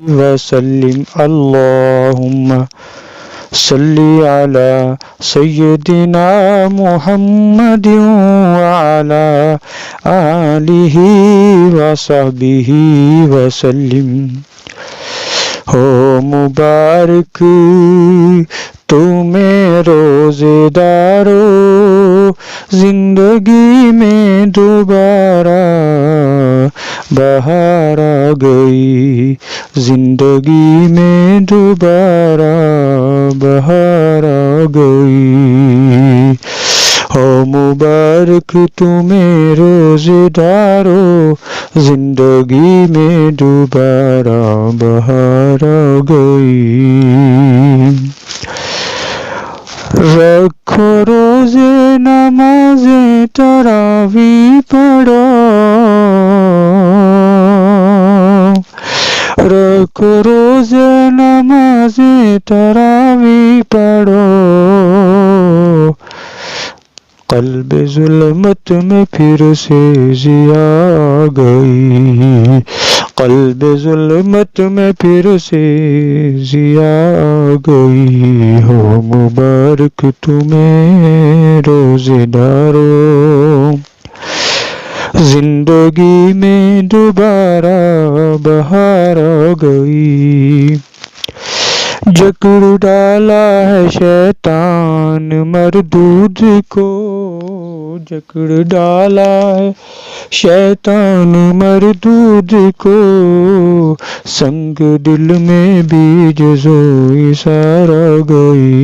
وسلم اللهم صل على سيدنا محمد وعلى آله وصحبه وسلم. ہو مبارک تمہیں روزے دارو، زندگی میں دوبارہ بہار آ گئی، زندگی میں دوبارہ بہار آ گئی. ہو مبارک تمہیں روزے دارو، زندگی میں دوبارہ بہار آ گئی. رکھو روزے نمازیں تراویح پڑھو، رکھو روزے نمازیں تراویح پڑھو. قلب ظلمت میں پھر سے ضیاء آ گئی، قلب ظلمت میں پھر سے ضیاء آ گئی. ہو مبارک تمہیں روزے دارو، زندگی میں دوبارہ بہار آ گئی. جکڑ ڈالا ہے شیطان مردود کو، جکڑ ڈالا ہے شیطان مردود کو، سنگ دل میں بیج زوئی سار آ گئی،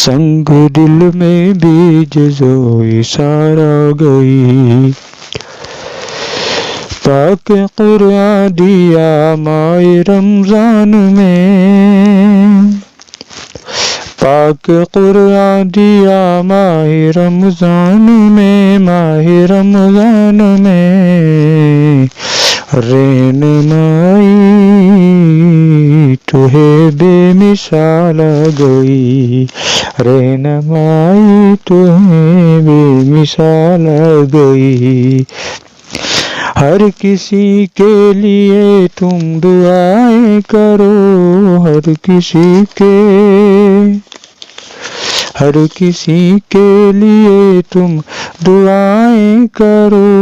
سنگ دل میں بیج زوئی سار آ گئی. پاک قرآن دیا ماہ رمضان میں، پاک قرآن دیا ماہ رمضان میں، ماہ رمضان میں. رہنمائی تو ہے بے مثال آ گئی، رہنمائی تو ہے بے مثال آ گئی. ہر کسی کے لیے تم دعائیں کرو، ہر کسی کے لیے تم دعائیں کرو.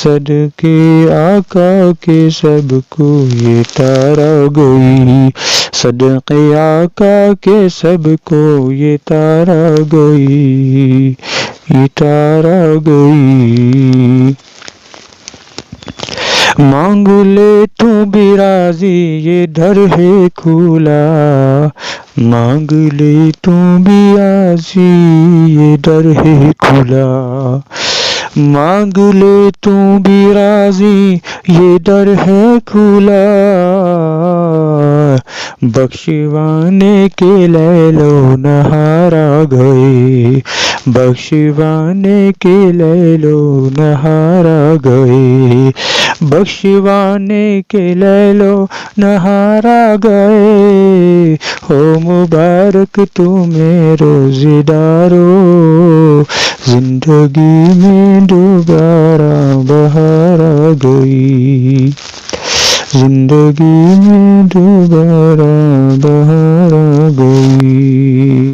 صدقے آقا کے سب کو یہ تارا گئی، صدقے آقا کے سب کو یہ تارا گئی، یہ تارا گئی. مانگ لے تو بھی راضی یہ در ہے کھلا، مانگ لے تو بھی راضی یہ در ہے کھلا، مانگ لے تو بھی راضی یہ در ہے کھلا. بخشوانے کے لیل و نہار آ گئے، بخشوانے کے لیل و نہار آ گئے، بخشوانے کے لیل و نہار آ گئے. ہو مبارک تمہیں روزے دارو، زندگی میں دوبارہ بہار آ گئی، زندگی میں دوبارہ بہار